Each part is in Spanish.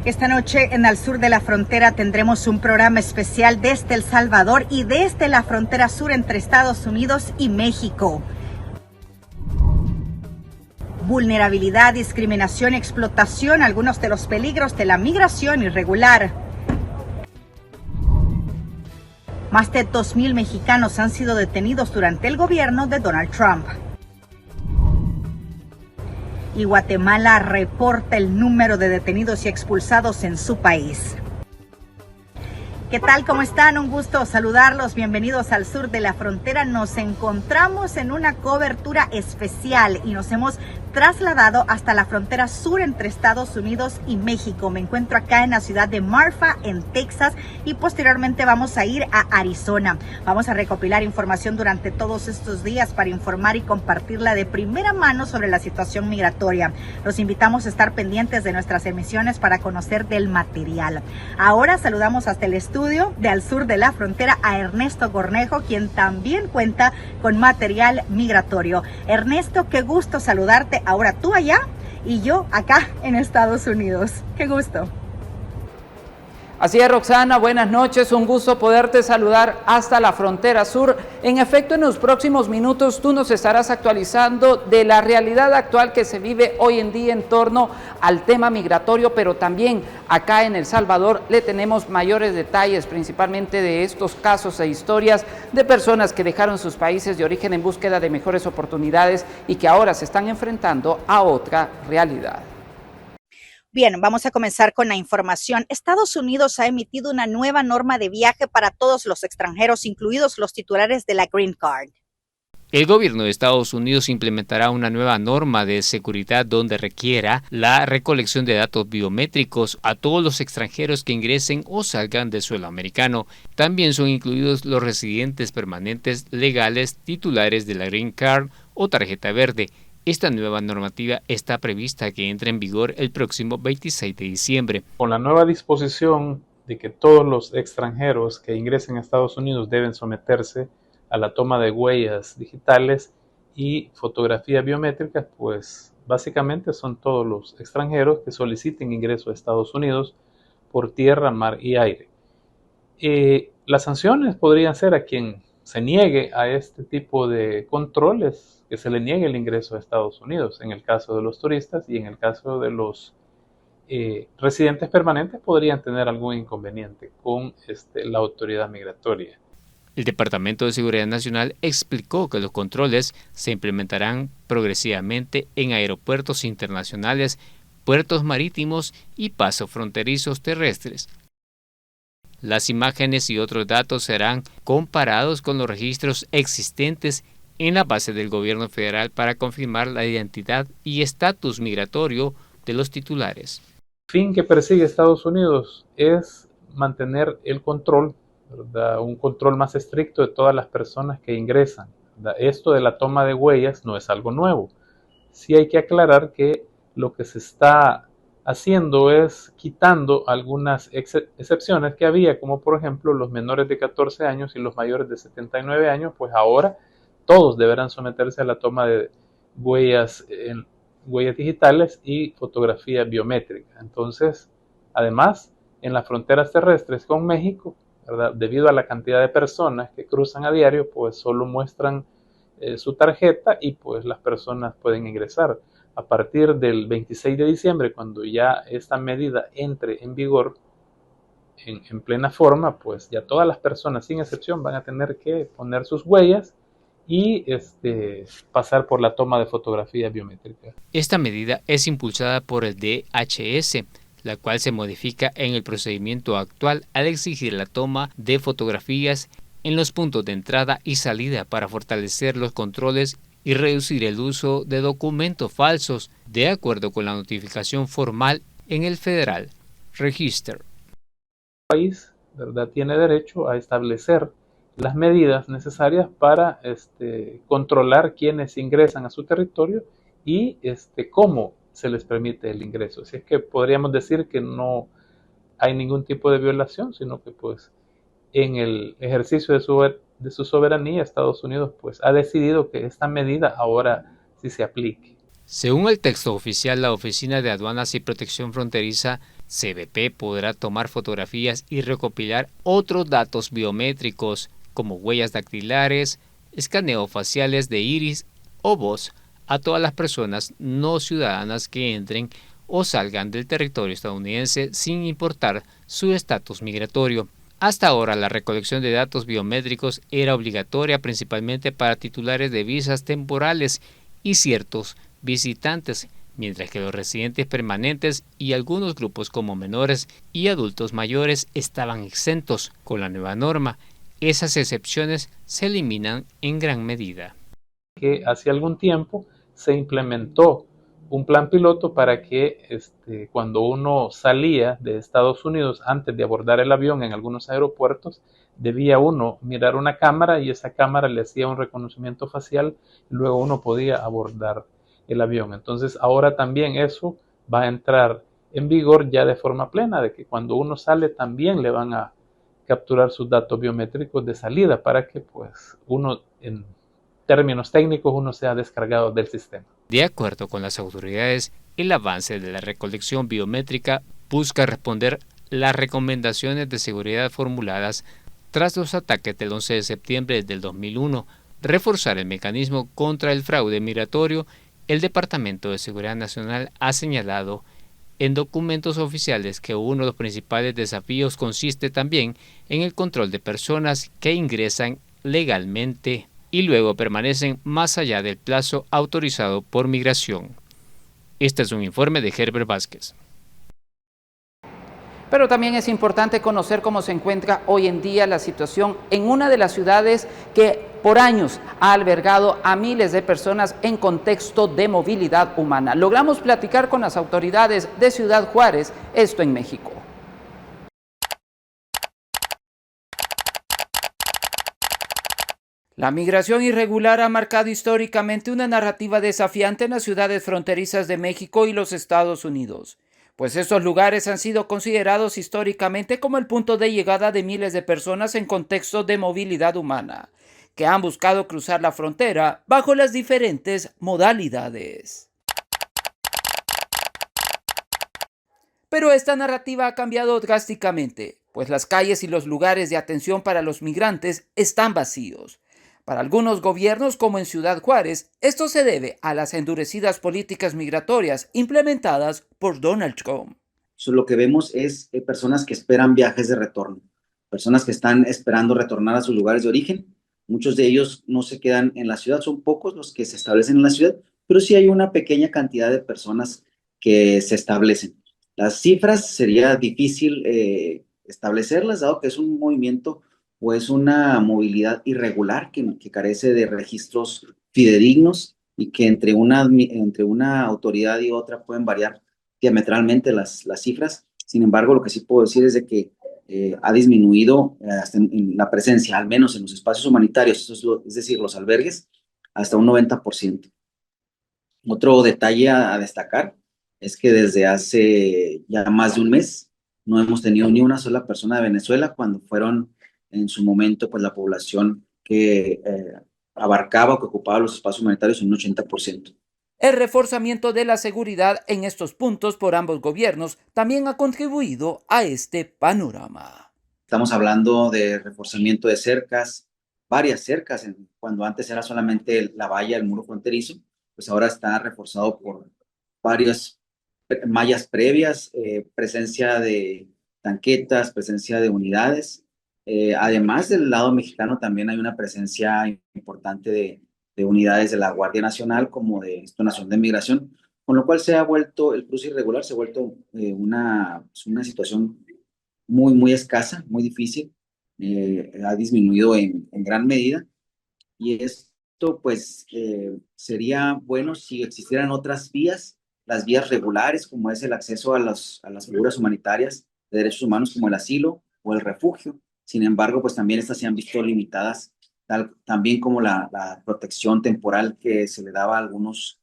Esta noche en el sur de la frontera tendremos un programa especial desde El Salvador y desde la frontera sur entre Estados Unidos y México. Vulnerabilidad, discriminación y explotación, algunos de los peligros de la migración irregular. Más de 2,000 mexicanos han sido detenidos durante el gobierno de Donald Trump. Y Guatemala reporta el número de detenidos y expulsados en su país. ¿Qué tal? ¿Cómo están? Un gusto saludarlos. Bienvenidos al sur de la frontera. Nos encontramos en una cobertura especial y nos hemos trasladado hasta la frontera sur entre Estados Unidos y México. Me encuentro acá en la ciudad de Marfa, en Texas, y posteriormente vamos a ir a Arizona. Vamos a recopilar información durante todos estos días para informar y compartirla de primera mano sobre la situación migratoria. Los invitamos a estar pendientes de nuestras emisiones para conocer del material. Ahora saludamos hasta el estudio de Al Sur de la Frontera a Ernesto Cornejo, quien también cuenta con material migratorio. Ernesto, qué gusto saludarte. Ahora tú allá y yo acá en Estados Unidos. Qué gusto. Así es, Roxana, buenas noches, un gusto poderte saludar hasta la frontera sur. En efecto, en los próximos minutos tú nos estarás actualizando de la realidad actual que se vive hoy en día en torno al tema migratorio, pero también acá en El Salvador le tenemos mayores detalles, principalmente de estos casos e historias de personas que dejaron sus países de origen en búsqueda de mejores oportunidades y que ahora se están enfrentando a otra realidad. Bien, vamos a comenzar con la información. Estados Unidos ha emitido una nueva norma de viaje para todos los extranjeros, incluidos los titulares de la Green Card. El gobierno de Estados Unidos implementará una nueva norma de seguridad donde requiera la recolección de datos biométricos a todos los extranjeros que ingresen o salgan del suelo americano. También son incluidos los residentes permanentes legales titulares de la Green Card o tarjeta verde. Esta nueva normativa está prevista que entre en vigor el próximo 26 de diciembre. Con la nueva disposición de que todos los extranjeros que ingresen a Estados Unidos deben someterse a la toma de huellas digitales y fotografías biométricas, pues básicamente son todos los extranjeros que soliciten ingreso a Estados Unidos por tierra, mar y aire. Las sanciones podrían ser a quien se niegue a este tipo de controles, que se le niegue el ingreso a Estados Unidos, en el caso de los turistas, y en el caso de los residentes permanentes podrían tener algún inconveniente con la autoridad migratoria. El Departamento de Seguridad Nacional explicó que los controles se implementarán progresivamente en aeropuertos internacionales, puertos marítimos y pasos fronterizos terrestres. Las imágenes y otros datos serán comparados con los registros existentes en la base del gobierno federal para confirmar la identidad y estatus migratorio de los titulares. El fin que persigue Estados Unidos es mantener el control, ¿verdad? Un control más estricto de todas las personas que ingresan, ¿verdad? Esto de la toma de huellas no es algo nuevo. Sí hay que aclarar que lo que se está haciendo es quitando algunas excepciones que había, como por ejemplo los menores de 14 años y los mayores de 79 años, pues ahora todos deberán someterse a la toma de huellas digitales y fotografía biométrica. Entonces, además, en las fronteras terrestres con México, ¿verdad? Debido a la cantidad de personas que cruzan a diario, pues solo muestran su tarjeta y pues las personas pueden ingresar. A partir del 26 de diciembre, cuando ya esta medida entre en vigor en plena forma, pues ya todas las personas, sin excepción, van a tener que poner sus huellas y pasar por la toma de fotografía biométrica. Esta medida es impulsada por el DHS, la cual se modifica en el procedimiento actual al exigir la toma de fotografías en los puntos de entrada y salida para fortalecer los controles y reducir el uso de documentos falsos, de acuerdo con la notificación formal en el Federal Register. El país, ¿verdad?, tiene derecho a establecer las medidas necesarias para controlar quienes ingresan a su territorio y cómo se les permite el ingreso. Así es que podríamos decir que no hay ningún tipo de violación, sino que pues en el ejercicio de su soberanía, Estados Unidos pues ha decidido que esta medida ahora sí se aplique. Según el texto oficial, la Oficina de Aduanas y Protección Fronteriza, CBP, podrá tomar fotografías y recopilar otros datos biométricos como huellas dactilares, escaneos faciales de iris o voz a todas las personas no ciudadanas que entren o salgan del territorio estadounidense sin importar su estatus migratorio. Hasta ahora, la recolección de datos biométricos era obligatoria principalmente para titulares de visas temporales y ciertos visitantes, mientras que los residentes permanentes y algunos grupos como menores y adultos mayores estaban exentos. Con la nueva norma, esas excepciones se eliminan en gran medida. Que hace algún tiempo se implementó un plan piloto para que cuando uno salía de Estados Unidos antes de abordar el avión en algunos aeropuertos, debía uno mirar una cámara y esa cámara le hacía un reconocimiento facial y luego uno podía abordar el avión. Entonces ahora también eso va a entrar en vigor ya de forma plena, de que cuando uno sale también le van a capturar sus datos biométricos de salida para que pues uno en términos técnicos uno sea descargado del sistema. De acuerdo con las autoridades, el avance de la recolección biométrica busca responder las recomendaciones de seguridad formuladas tras los ataques del 11 de septiembre del 2001, reforzar el mecanismo contra el fraude migratorio. El Departamento de Seguridad Nacional ha señalado en documentos oficiales que uno de los principales desafíos consiste también en el control de personas que ingresan legalmente y luego permanecen más allá del plazo autorizado por migración. Este es un informe de Herbert Vázquez. Pero también es importante conocer cómo se encuentra hoy en día la situación en una de las ciudades que por años ha albergado a miles de personas en contexto de movilidad humana. Logramos platicar con las autoridades de Ciudad Juárez, esto en México. La migración irregular ha marcado históricamente una narrativa desafiante en las ciudades fronterizas de México y los Estados Unidos, pues estos lugares han sido considerados históricamente como el punto de llegada de miles de personas en contexto de movilidad humana, que han buscado cruzar la frontera bajo las diferentes modalidades. Pero esta narrativa ha cambiado drásticamente, pues las calles y los lugares de atención para los migrantes están vacíos. Para algunos gobiernos, como en Ciudad Juárez, esto se debe a las endurecidas políticas migratorias implementadas por Donald Trump. Lo que vemos es personas que esperan viajes de retorno, personas que están esperando retornar a sus lugares de origen. Muchos de ellos no se quedan en la ciudad, son pocos los que se establecen en la ciudad, pero sí hay una pequeña cantidad de personas que se establecen. Las cifras sería difícil establecerlas, dado que es un movimiento o es una movilidad irregular que carece de registros fidedignos y que entre una autoridad y otra pueden variar diametralmente las cifras. Sin embargo, lo que sí puedo decir es de que ha disminuido hasta en la presencia, al menos en los espacios humanitarios, es decir, los albergues, hasta un 90%. Otro detalle a destacar es que desde hace ya más de un mes no hemos tenido ni una sola persona de Venezuela cuando fueron en su momento pues la población que abarcaba o que ocupaba los espacios humanitarios en un 80%. El reforzamiento de la seguridad en estos puntos por ambos gobiernos también ha contribuido a este panorama. Estamos hablando de reforzamiento de cercas, varias cercas, cuando antes era solamente la valla, el muro fronterizo, pues ahora está reforzado por varias mallas previas, presencia de tanquetas, presencia de unidades. Además del lado mexicano también hay una presencia importante de unidades de la Guardia Nacional como de Instituto Nacional de Migración, con lo cual el cruce irregular se ha vuelto una situación muy, muy escasa, muy difícil, ha disminuido en gran medida y es Esto pues sería bueno si existieran otras vías, las vías regulares, como es el acceso a las figuras humanitarias de derechos humanos como el asilo o el refugio. Sin embargo, pues también estas se han visto limitadas, también como la protección temporal que se le daba a algunos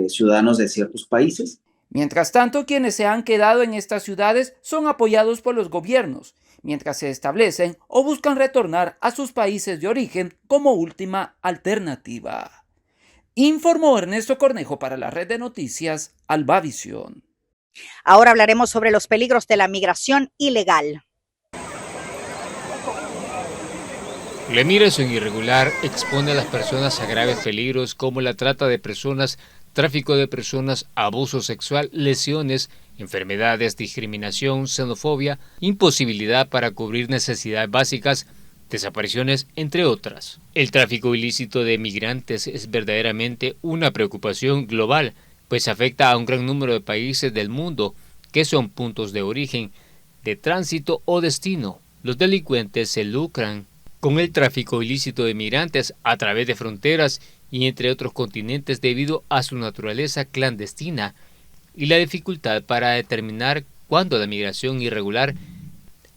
ciudadanos de ciertos países. Mientras tanto, quienes se han quedado en estas ciudades son apoyados por los gobiernos, mientras se establecen o buscan retornar a sus países de origen como última alternativa. Informó Ernesto Cornejo para la red de noticias Albavisión. Ahora hablaremos sobre los peligros de la migración ilegal. La migración irregular expone a las personas a graves peligros como la trata de personas, tráfico de personas, abuso sexual, lesiones, enfermedades, discriminación, xenofobia, imposibilidad para cubrir necesidades básicas, desapariciones, entre otras. El tráfico ilícito de migrantes es verdaderamente una preocupación global, pues afecta a un gran número de países del mundo que son puntos de origen, de tránsito o destino. Los delincuentes se lucran con el tráfico ilícito de migrantes a través de fronteras y entre otros continentes debido a su naturaleza clandestina y la dificultad para determinar cuándo la migración irregular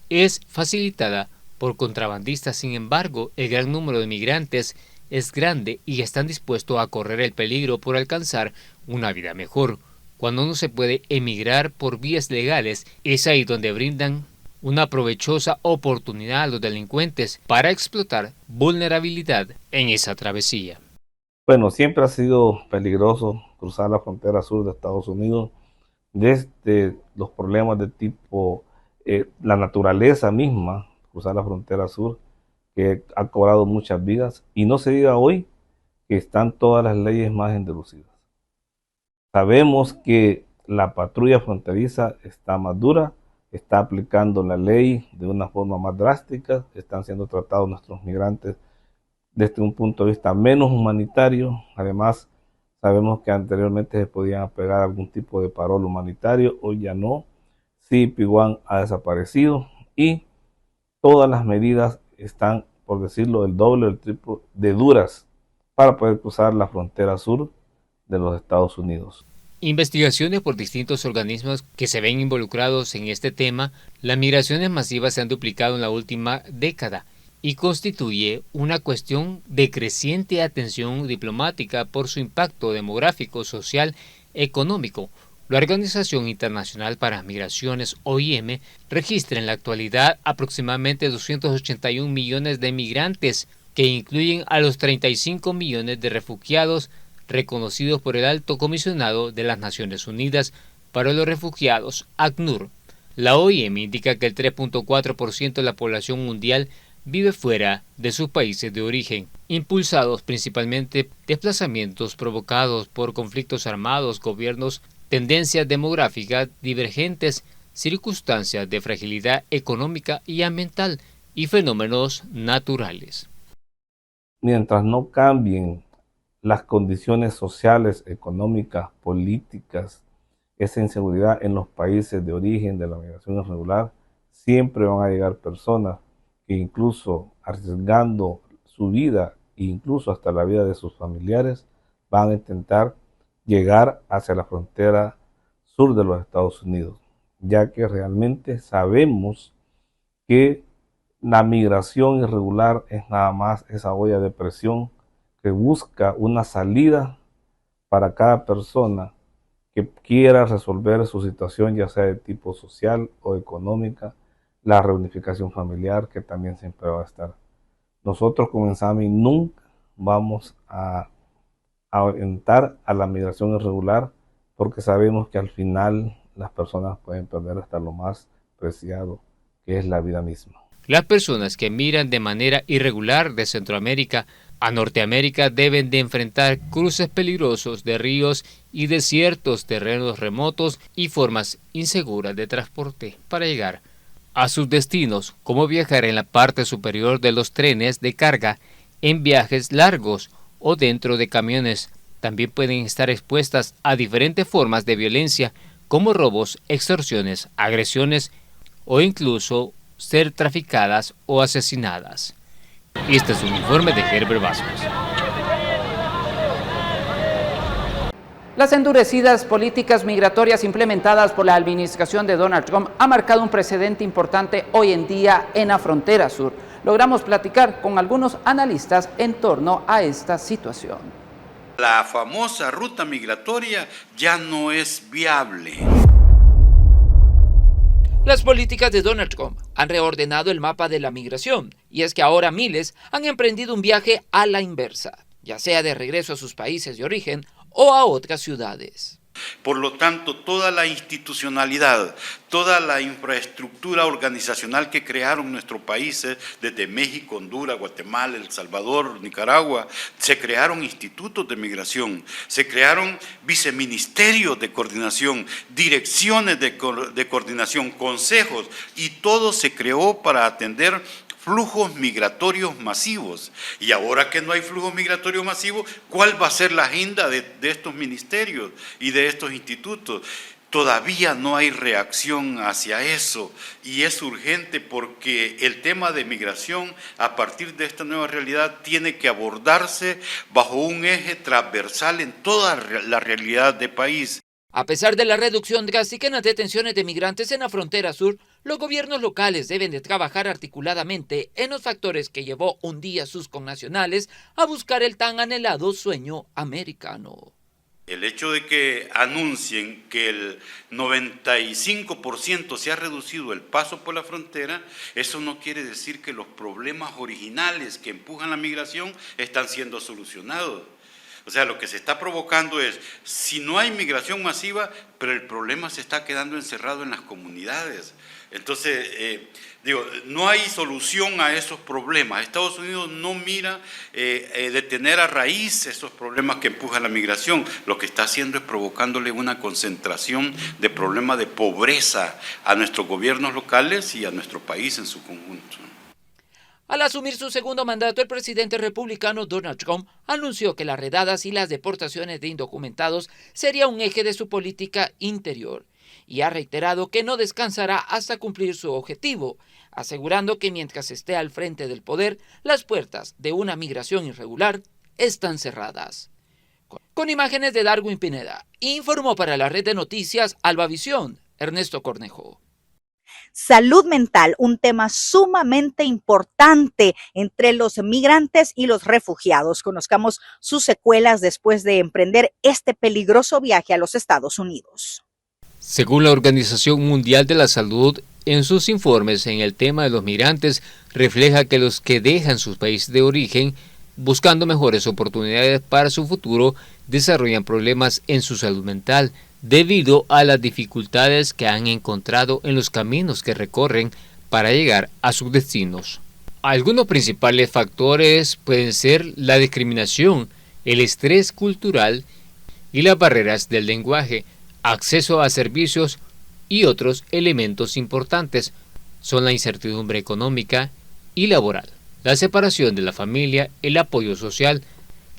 es facilitada por contrabandistas. Sin embargo, el gran número de migrantes es grande y están dispuestos a correr el peligro por alcanzar una vida mejor. Cuando no se puede emigrar por vías legales, es ahí donde brindan una provechosa oportunidad a los delincuentes para explotar vulnerabilidad en esa travesía. Bueno, siempre ha sido peligroso cruzar la frontera sur de Estados Unidos, desde los problemas de tipo, la naturaleza misma, cruzar la frontera sur, que ha cobrado muchas vidas, y no se diga hoy que están todas las leyes más endurecidas. Sabemos que la patrulla fronteriza está más dura, está aplicando la ley de una forma más drástica, están siendo tratados nuestros migrantes desde un punto de vista menos humanitario. Además, sabemos que anteriormente se podían apegar algún tipo de parol humanitario, hoy ya no. CBP-1 ha desaparecido y todas las medidas están, por decirlo, el doble o el triple de duras para poder cruzar la frontera sur de los Estados Unidos. Investigaciones por distintos organismos que se ven involucrados en este tema, las migraciones masivas se han duplicado en la última década y constituye una cuestión de creciente atención diplomática por su impacto demográfico, social, económico. La Organización Internacional para Migraciones, OIM, registra en la actualidad aproximadamente 281 millones de migrantes, que incluyen a los 35 millones de refugiados reconocidos por el Alto Comisionado de las Naciones Unidas para los Refugiados, ACNUR. La OIM indica que el 3.4% de la población mundial vive fuera de sus países de origen, impulsados principalmente desplazamientos provocados por conflictos armados, gobiernos, tendencias demográficas divergentes, circunstancias de fragilidad económica y ambiental y fenómenos naturales. Mientras no cambien las condiciones sociales, económicas, políticas, esa inseguridad en los países de origen de la migración irregular, siempre van a llegar personas que incluso arriesgando su vida e incluso hasta la vida de sus familiares, van a intentar llegar hacia la frontera sur de los Estados Unidos, ya que realmente sabemos que la migración irregular es nada más esa olla de presión que busca una salida para cada persona que quiera resolver su situación, ya sea de tipo social o económica, la reunificación familiar, que también siempre va a estar. Nosotros como Ensami nunca vamos a orientar a la migración irregular, porque sabemos que al final las personas pueden perder hasta lo más preciado, que es la vida misma. Las personas que migran de manera irregular de Centroamérica a Norteamérica deben de enfrentar cruces peligrosos de ríos y de ciertos terrenos remotos y formas inseguras de transporte para llegar a sus destinos, como viajar en la parte superior de los trenes de carga, en viajes largos o dentro de camiones. También pueden estar expuestas a diferentes formas de violencia, como robos, extorsiones, agresiones o incluso ser traficadas o asesinadas. Este es un informe de Herbert Vázquez. Las endurecidas políticas migratorias implementadas por la administración de Donald Trump han marcado un precedente importante hoy en día en la frontera sur. Logramos platicar con algunos analistas en torno a esta situación. La famosa ruta migratoria ya no es viable. Las políticas de Donald Trump han reordenado el mapa de la migración, y es que ahora miles han emprendido un viaje a la inversa, ya sea de regreso a sus países de origen o a otras ciudades. Por lo tanto, toda la institucionalidad, toda la infraestructura organizacional que crearon nuestros países, desde México, Honduras, Guatemala, El Salvador, Nicaragua, se crearon institutos de migración, se crearon viceministerios de coordinación, direcciones de coordinación, consejos, y todo se creó para atender flujos migratorios masivos. Y ahora que no hay flujos migratorios masivos, ¿cuál va a ser la agenda de estos ministerios y de estos institutos? Todavía no hay reacción hacia eso, y es urgente porque el tema de migración a partir de esta nueva realidad tiene que abordarse bajo un eje transversal en toda la realidad del país. A pesar de la reducción drástica en las detenciones de migrantes en la frontera sur, los gobiernos locales deben de trabajar articuladamente en los factores que llevó un día a sus connacionales a buscar el tan anhelado sueño americano. El hecho de que anuncien que el 95% se ha reducido el paso por la frontera, eso no quiere decir que los problemas originales que empujan la migración están siendo solucionados. O sea, lo que se está provocando es, si no hay migración masiva, pero el problema se está quedando encerrado en las comunidades. Entonces, no hay solución a esos problemas. Estados Unidos no mira detener a raíz esos problemas que empujan la migración. Lo que está haciendo es provocándole una concentración de problemas de pobreza a nuestros gobiernos locales y a nuestro país en su conjunto. Al asumir su segundo mandato, el presidente republicano Donald Trump anunció que las redadas y las deportaciones de indocumentados sería un eje de su política interior, y ha reiterado que no descansará hasta cumplir su objetivo, asegurando que mientras esté al frente del poder, las puertas de una migración irregular están cerradas. Con imágenes de Darwin Pineda, informó para la red de noticias Albavisión, Ernesto Cornejo. Salud mental, un tema sumamente importante entre los migrantes y los refugiados. Conozcamos sus secuelas después de emprender este peligroso viaje a los Estados Unidos. Según la Organización Mundial de la Salud, en sus informes en el tema de los migrantes, refleja que los que dejan sus países de origen buscando mejores oportunidades para su futuro desarrollan problemas en su salud mental, debido a las dificultades que han encontrado en los caminos que recorren para llegar a sus destinos. Algunos principales factores pueden ser la discriminación, el estrés cultural y las barreras del lenguaje, acceso a servicios, y otros elementos importantes son la incertidumbre económica y laboral, la separación de la familia, el apoyo social,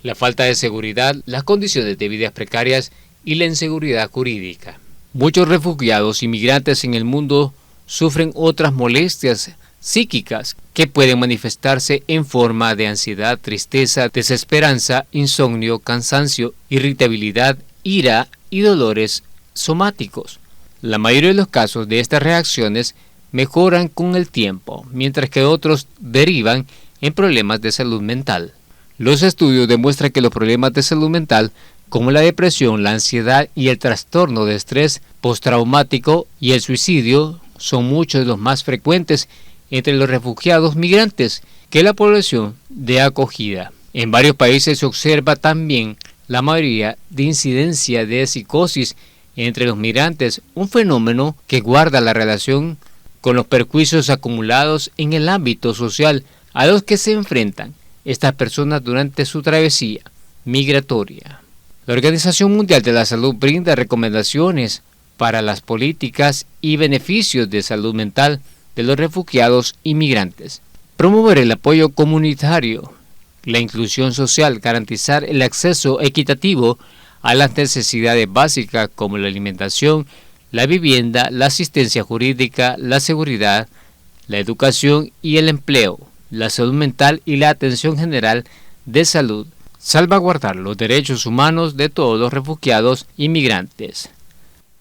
la falta de seguridad, las condiciones de vida precarias y la inseguridad jurídica. Muchos refugiados y migrantes en el mundo sufren otras molestias psíquicas que pueden manifestarse en forma de ansiedad, tristeza, desesperanza, insomnio, cansancio, irritabilidad, ira y dolores somáticos. La mayoría de los casos de estas reacciones mejoran con el tiempo, mientras que otros derivan en problemas de salud mental. Los estudios demuestran que los problemas de salud mental, como la depresión, la ansiedad y el trastorno de estrés postraumático y el suicidio, son muchos de los más frecuentes entre los refugiados migrantes que la población de acogida. En varios países se observa también la mayoría de incidencia de psicosis entre los migrantes, un fenómeno que guarda la relación con los perjuicios acumulados en el ámbito social a los que se enfrentan estas personas durante su travesía migratoria. La Organización Mundial de la Salud brinda recomendaciones para las políticas y beneficios de salud mental de los refugiados y migrantes. Promover el apoyo comunitario, la inclusión social, garantizar el acceso equitativo a las necesidades básicas como la alimentación, la vivienda, la asistencia jurídica, la seguridad, la educación y el empleo, la salud mental y la atención general de salud salvaguardar los derechos humanos de todos los refugiados y migrantes.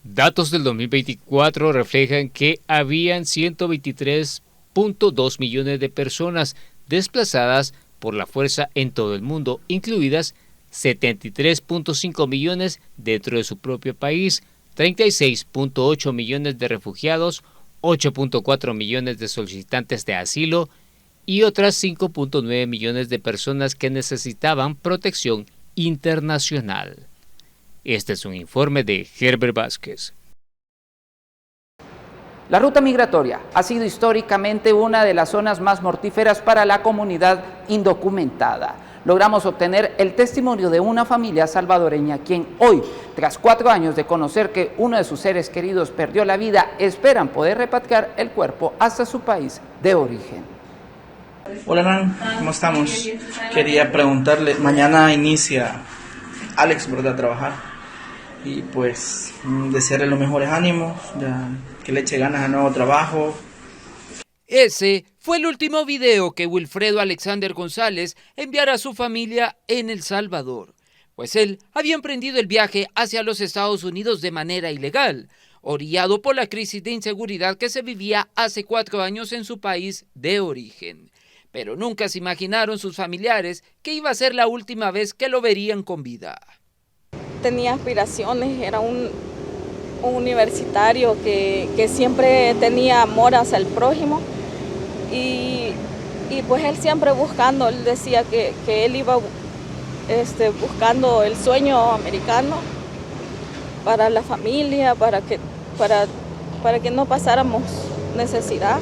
Datos del 2024 reflejan que habían 123.2 millones de personas desplazadas por la fuerza en todo el mundo, incluidas 73.5 millones dentro de su propio país, 36.8 millones de refugiados, 8.4 millones de solicitantes de asilo y otras 5.9 millones de personas que necesitaban protección internacional. Este es un informe de Herbert Vázquez. La ruta migratoria ha sido históricamente una de las zonas más mortíferas para la comunidad indocumentada. Logramos obtener el testimonio de una familia salvadoreña quien hoy, tras 4 años de conocer que uno de sus seres queridos perdió la vida, esperan poder repatriar el cuerpo hasta su país de origen. Hola Nan, ¿cómo estamos? Quería preguntarle, mañana inicia Alex, ¿verdad?, a trabajar. Y pues desearle los mejores ánimos, que le eche ganas al nuevo trabajo. Ese fue el último video que Wilfredo Alexander González enviara a su familia en El Salvador, pues él había emprendido el viaje hacia los Estados Unidos de manera ilegal, orillado por la crisis de inseguridad que se vivía hace 4 años en su país de origen. Pero nunca se imaginaron sus familiares que iba a ser la última vez que lo verían con vida. Tenía aspiraciones, era un universitario que siempre tenía amor hacia el prójimo y pues él siempre buscando, él decía que él iba buscando el sueño americano para la familia, para que no pasáramos necesidad.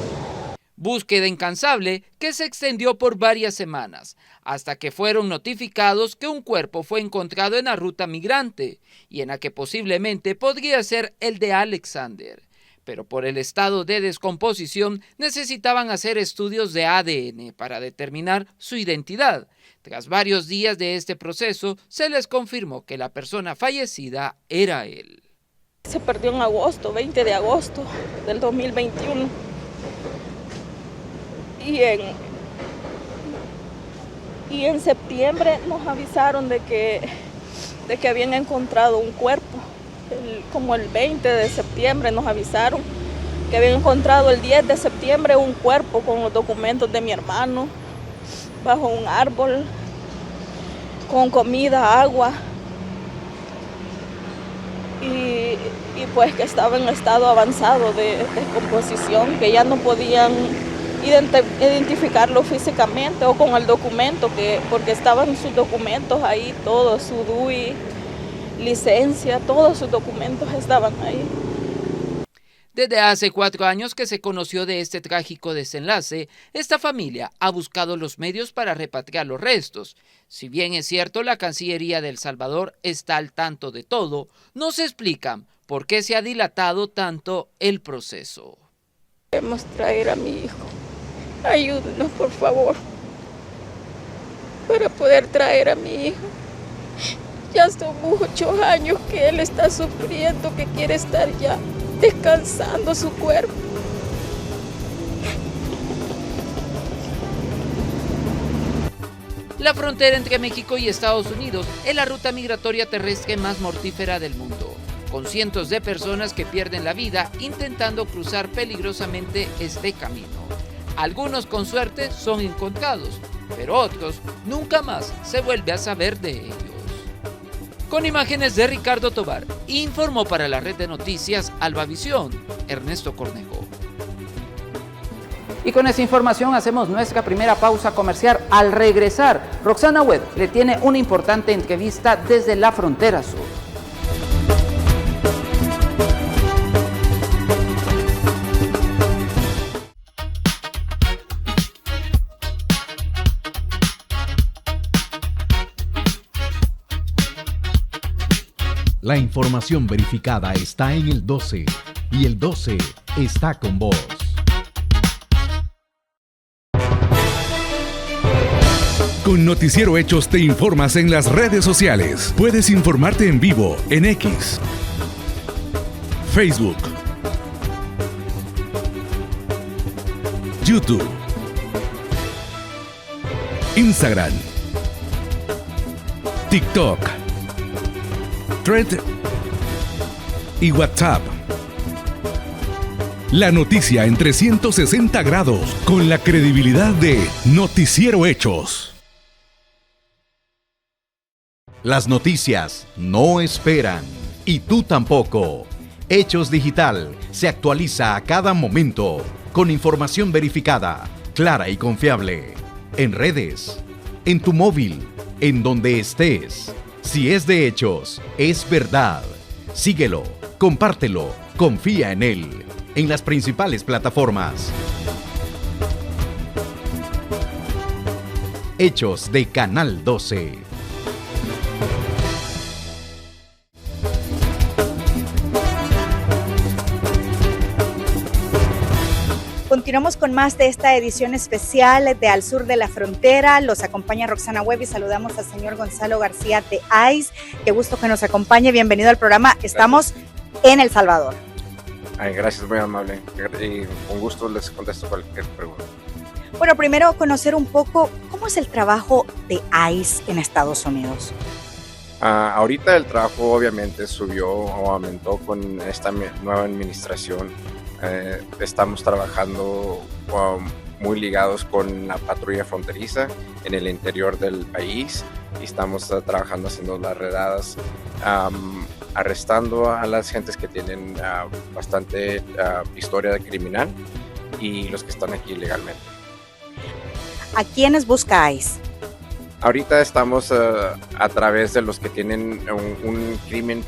Búsqueda incansable que se extendió por varias semanas, hasta que fueron notificados que un cuerpo fue encontrado en la ruta migrante y en la que posiblemente podría ser el de Alexander. Pero por el estado de descomposición necesitaban hacer estudios de ADN para determinar su identidad. Tras varios días de este proceso, se les confirmó que la persona fallecida era él. Se perdió en agosto, 20 de agosto del 2021. Y en septiembre nos avisaron de que habían encontrado un cuerpo. Como el 20 de septiembre nos avisaron que habían encontrado el 10 de septiembre un cuerpo con los documentos de mi hermano bajo un árbol, con comida, agua, y pues que estaba en estado avanzado de descomposición, que ya no podían identificarlo físicamente o con el documento, porque estaban sus documentos ahí, todos, su DUI, licencia, todos sus documentos estaban ahí. Desde hace 4 años que se conoció de este trágico desenlace, esta familia ha buscado los medios para repatriar los restos. Si bien es cierto, la Cancillería de El Salvador está al tanto de todo, no se explican por qué se ha dilatado tanto el proceso. Queremos traer a mi hijo. Ayúdenos, por favor, para poder traer a mi hijo. Ya son muchos años que él está sufriendo, que quiere estar ya descansando su cuerpo. La frontera entre México y Estados Unidos es la ruta migratoria terrestre más mortífera del mundo, con cientos de personas que pierden la vida intentando cruzar peligrosamente este camino. Algunos con suerte son encontrados, pero otros nunca más se vuelve a saber de ellos. Con imágenes de Ricardo Tobar, informó para la red de noticias Albavisión, Ernesto Cornejo. Y con esta información hacemos nuestra primera pausa comercial. Al regresar, Roxana Webb le tiene una importante entrevista desde la frontera sur. La información verificada está en el 12 y el 12 está con vos. Con Noticiero Hechos te informas en las redes sociales. Puedes informarte en vivo en X, Facebook, YouTube, Instagram, TikTok, Thread y WhatsApp. La noticia en 360 grados con la credibilidad de Noticiero Hechos. Las noticias no esperan y tú tampoco. Hechos Digital se actualiza a cada momento con información verificada, clara y confiable. En redes, en tu móvil, en donde estés. Si es de Hechos, es verdad. Síguelo, compártelo, confía en él. En las principales plataformas. Hechos de Canal 12. Continuamos con más de esta edición especial de Al Sur de la Frontera. Los acompaña Roxana Webb y saludamos al señor Gonzalo García de ICE. Qué gusto que nos acompañe. Bienvenido al programa. Estamos en El Salvador. Gracias, muy amable. Y con gusto les contesto cualquier pregunta. Bueno, primero conocer un poco cómo es el trabajo de ICE en Estados Unidos. Ahorita el trabajo obviamente subió o aumentó con esta nueva administración. Estamos trabajando muy ligados con la patrulla fronteriza en el interior del país y estamos trabajando haciendo las redadas, arrestando a las gentes que tienen bastante historia criminal y los que están aquí ilegalmente. ¿A quiénes busca ICE? Ahorita estamos a través de los que tienen un crimen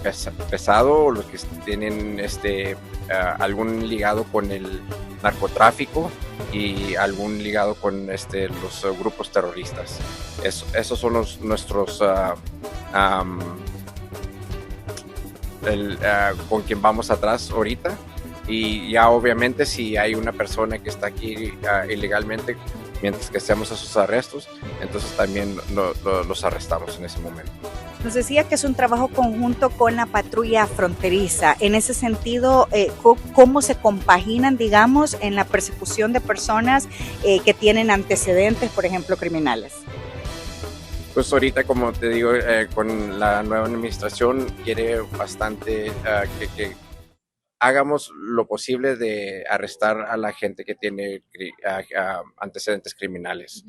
pesado o los que tienen algún ligado con el narcotráfico y algún ligado con los grupos terroristas. Esos son nuestros con quien vamos atrás ahorita, y ya obviamente si hay una persona que está aquí ilegalmente mientras que hacemos esos arrestos, entonces también los arrestamos en ese momento. Nos decía que es un trabajo conjunto con la patrulla fronteriza. En ese sentido, ¿cómo se compaginan, digamos, en la persecución de personas que tienen antecedentes, por ejemplo, criminales? Pues ahorita, como te digo, con la nueva administración quiere bastante que hagamos lo posible de arrestar a la gente que tiene antecedentes criminales.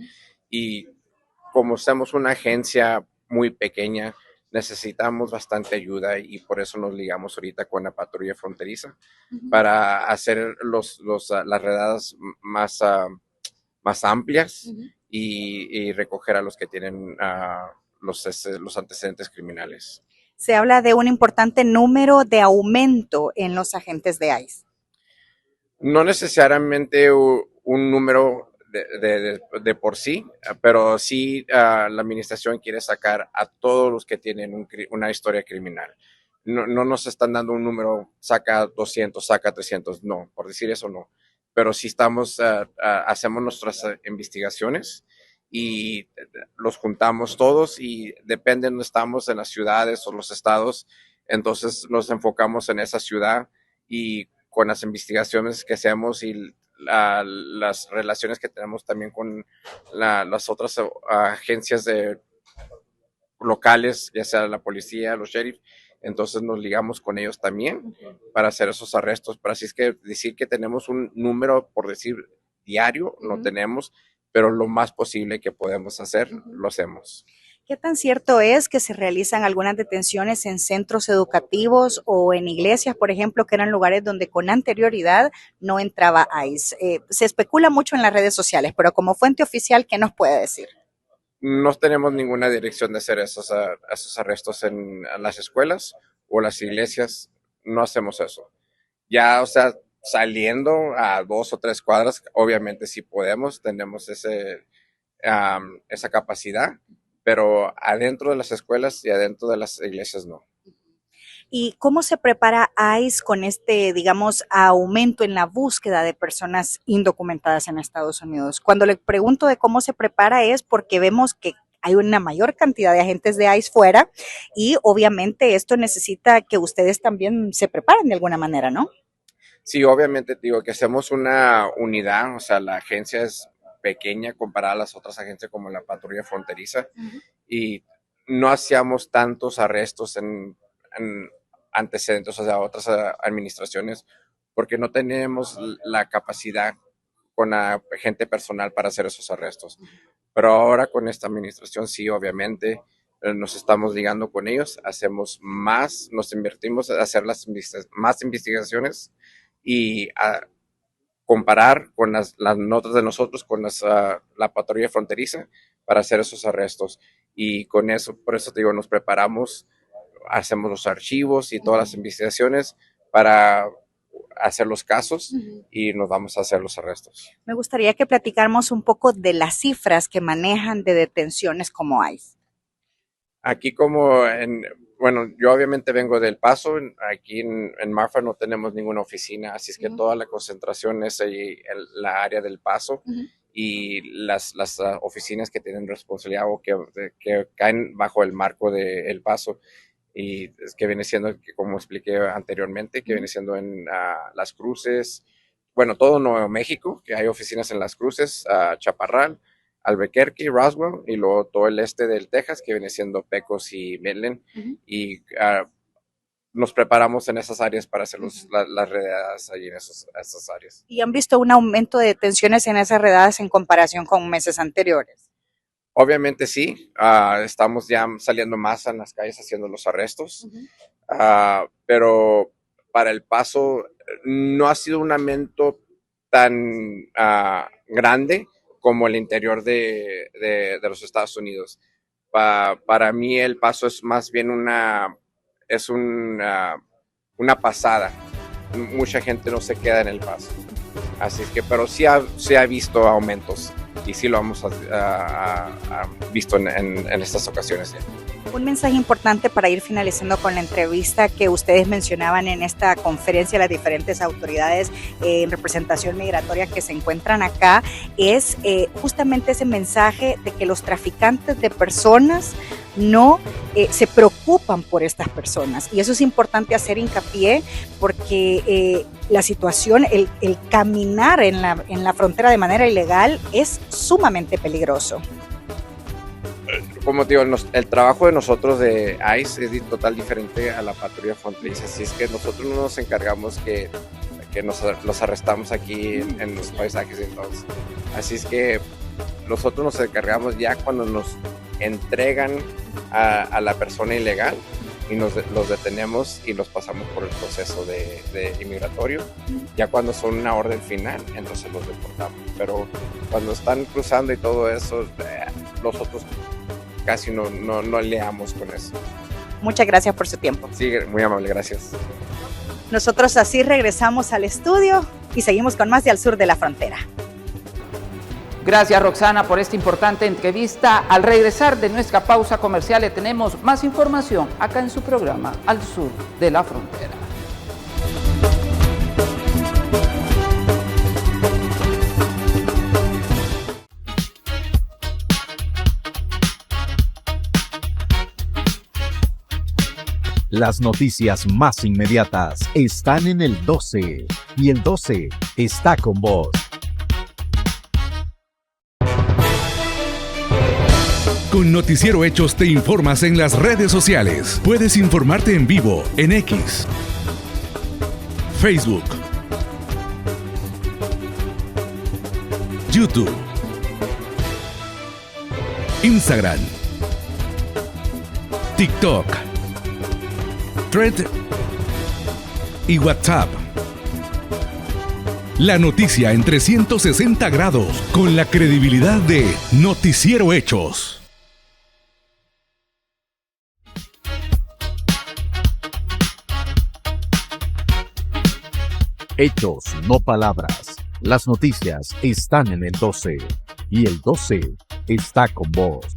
Y como somos una agencia muy pequeña, necesitamos bastante ayuda y por eso nos ligamos ahorita con la patrulla fronteriza para hacer las redadas más amplias y recoger a los que tienen los antecedentes criminales. Se habla de un importante número de aumento en los agentes de ICE. No necesariamente un número de por sí, pero sí la administración quiere sacar a todos los que tienen una historia criminal. No nos están dando un número, saca 200, saca 300, no, por decir eso no. Pero sí hacemos nuestras investigaciones y los juntamos todos y depende de donde estamos, en las ciudades o los estados, entonces nos enfocamos en esa ciudad y con las investigaciones que hacemos y las relaciones que tenemos también con las otras agencias locales, ya sea la policía, los sheriff, entonces nos ligamos con ellos también para hacer esos arrestos. Pero así es que decir que tenemos un número, por decir, diario, no tenemos, pero lo más posible que podemos hacer, lo hacemos. ¿Qué tan cierto es que se realizan algunas detenciones en centros educativos o en iglesias, por ejemplo, que eran lugares donde con anterioridad no entraba ICE? Se especula mucho en las redes sociales, pero como fuente oficial, ¿qué nos puede decir? No tenemos ninguna dirección de hacer esos arrestos en las escuelas o las iglesias, no hacemos eso. Ya, o sea, saliendo a 2 o 3 cuadras, obviamente sí podemos, tenemos esa capacidad, pero adentro de las escuelas y adentro de las iglesias no. ¿Y cómo se prepara ICE con digamos, aumento en la búsqueda de personas indocumentadas en Estados Unidos? Cuando le pregunto de cómo se prepara es porque vemos que hay una mayor cantidad de agentes de ICE fuera y obviamente esto necesita que ustedes también se preparen de alguna manera, ¿no? Sí, obviamente digo que hacemos una unidad, o sea, la agencia es pequeña comparada a las otras agencias como la patrulla fronteriza y no hacíamos tantos arrestos en antecedentes, o sea, otras administraciones, porque no tenemos la capacidad con la gente personal para hacer esos arrestos. Pero ahora con esta administración sí, obviamente, nos estamos ligando con ellos, hacemos más, nos invertimos a hacer más investigaciones y a comparar con las notas de nosotros con la patrulla fronteriza para hacer esos arrestos. Y con eso, por eso te digo, nos preparamos, hacemos los archivos y todas las investigaciones para hacer los casos y nos vamos a hacer los arrestos. Me gustaría que platicáramos un poco de las cifras que manejan de detenciones como ICE. Aquí bueno, yo obviamente vengo del Paso, aquí en Marfa no tenemos ninguna oficina, así es que toda la concentración es ahí en la área del Paso y las oficinas que tienen responsabilidad o que caen bajo el marco del Paso. Y es que viene siendo, como expliqué anteriormente, que viene siendo en Las Cruces, bueno, todo Nuevo México, que hay oficinas en Las Cruces, Chaparral, Albuquerque, Roswell, y luego todo el este del Texas, que viene siendo Pecos y Midland, y nos preparamos en esas áreas para hacer las redadas allí en esas áreas. ¿Y han visto un aumento de detenciones en esas redadas en comparación con meses anteriores? Obviamente sí, estamos ya saliendo más en las calles haciendo los arrestos, pero para El Paso no ha sido un aumento tan grande como el interior de los Estados Unidos. Para mí El Paso es más bien una pasada. Mucha gente no se queda en El Paso. Así que, pero sí ha visto aumentos y sí lo hemos visto en estas ocasiones. Un mensaje importante para ir finalizando con la entrevista que ustedes mencionaban en esta conferencia, las diferentes autoridades en representación migratoria que se encuentran acá, es justamente ese mensaje de que los traficantes de personas no se preocupan por estas personas. Y eso es importante hacer hincapié porque la situación, el caminar en la frontera de manera ilegal es sumamente peligroso. Como te digo, el trabajo de nosotros de ICE es total diferente a la patrulla fronteriza, así es que nosotros no nos encargamos que los arrestamos aquí en los paisajes. Entonces, así es que nosotros nos encargamos ya cuando nos entregan a la persona ilegal y los detenemos y los pasamos por el proceso de inmigratorio. Ya cuando son una orden final, entonces los deportamos. Pero cuando están cruzando y todo eso, nosotros casi no leamos con eso. Muchas gracias por su tiempo. Sí, muy amable, gracias. Nosotros así regresamos al estudio y seguimos con más de Al Sur de la Frontera. Gracias, Roxana, por esta importante entrevista. Al regresar de nuestra pausa comercial le tenemos más información acá en su programa Al Sur de la Frontera. Las noticias más inmediatas están en el 12 y el 12 está con vos. Con Noticiero Hechos te informas en las redes sociales. Puedes informarte en vivo en X, Facebook, YouTube, Instagram, TikTok, Thread y WhatsApp. La noticia en 360 grados con la credibilidad de Noticiero Hechos. Hechos, no palabras. Las noticias están en el 12 y el 12 está con vos.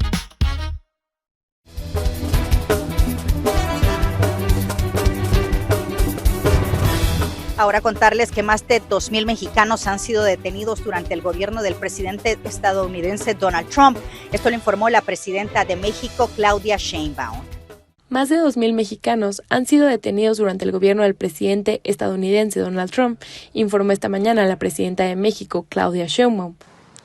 Ahora contarles que más de 2,000 mexicanos han sido detenidos durante el gobierno del presidente estadounidense Donald Trump. Esto lo informó la presidenta de México, Claudia Sheinbaum. Más de 2,000 mexicanos han sido detenidos durante el gobierno del presidente estadounidense Donald Trump, informó esta mañana la presidenta de México, Claudia Sheinbaum.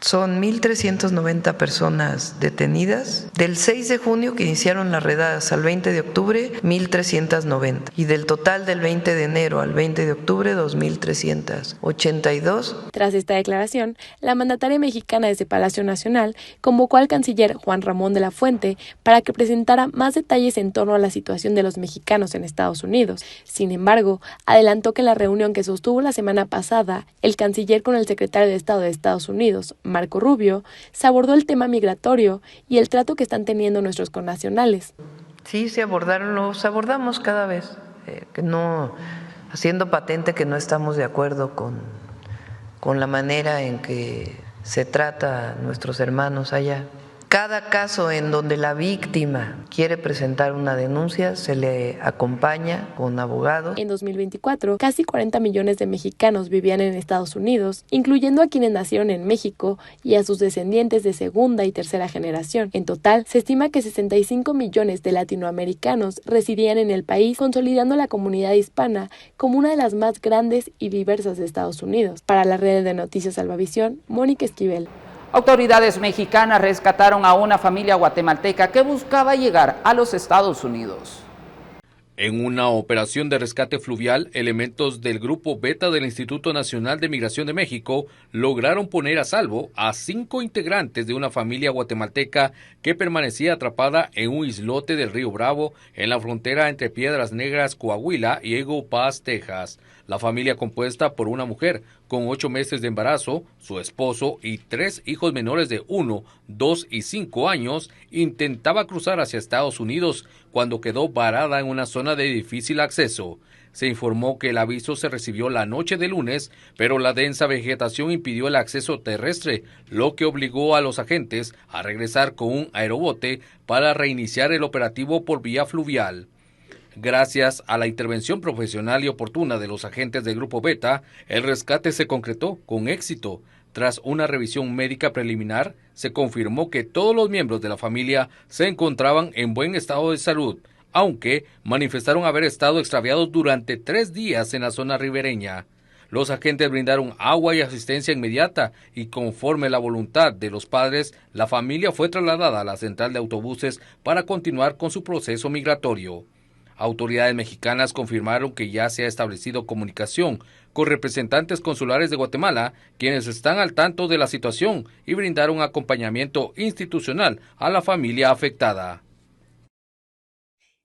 Son 1.390 personas detenidas. Del 6 de junio que iniciaron las redadas al 20 de octubre, 1.390. Y del total del 20 de enero al 20 de octubre, 2.382. Tras esta declaración, la mandataria mexicana desde Palacio Nacional convocó al canciller Juan Ramón de la Fuente para que presentara más detalles en torno a la situación de los mexicanos en Estados Unidos. Sin embargo, adelantó que en la reunión que sostuvo la semana pasada, el canciller con el secretario de Estado de Estados Unidos, Marco Rubio, se abordó el tema migratorio y el trato que están teniendo nuestros connacionales. Sí, se abordaron, los abordamos cada vez, no haciendo patente que no estamos de acuerdo con la manera en que se trata a nuestros hermanos allá. Cada caso en donde la víctima quiere presentar una denuncia se le acompaña con abogado. En 2024, casi 40 millones de mexicanos vivían en Estados Unidos, incluyendo a quienes nacieron en México y a sus descendientes de segunda y tercera generación. En total, se estima que 65 millones de latinoamericanos residían en el país, consolidando la comunidad hispana como una de las más grandes y diversas de Estados Unidos. Para la red de noticias Salvavisión, Mónica Esquivel. Autoridades mexicanas rescataron a una familia guatemalteca que buscaba llegar a los Estados Unidos. En una operación de rescate fluvial, elementos del Grupo Beta del Instituto Nacional de Migración de México lograron poner a salvo a 5 integrantes de una familia guatemalteca que permanecía atrapada en un islote del río Bravo en la frontera entre Piedras Negras, Coahuila y Eagle Pass, Texas. La familia, compuesta por una mujer con 8 meses de embarazo, su esposo y 3 hijos menores de 1, 2 y 5 años, intentaba cruzar hacia Estados Unidos cuando quedó varada en una zona de difícil acceso. Se informó que el aviso se recibió la noche de lunes, pero la densa vegetación impidió el acceso terrestre, lo que obligó a los agentes a regresar con un aerobote para reiniciar el operativo por vía fluvial. Gracias a la intervención profesional y oportuna de los agentes del Grupo Beta, el rescate se concretó con éxito. Tras una revisión médica preliminar, se confirmó que todos los miembros de la familia se encontraban en buen estado de salud, aunque manifestaron haber estado extraviados durante 3 días en la zona ribereña. Los agentes brindaron agua y asistencia inmediata y conforme la voluntad de los padres, la familia fue trasladada a la central de autobuses para continuar con su proceso migratorio. Autoridades mexicanas confirmaron que ya se ha establecido comunicación con representantes consulares de Guatemala, quienes están al tanto de la situación y brindaron acompañamiento institucional a la familia afectada.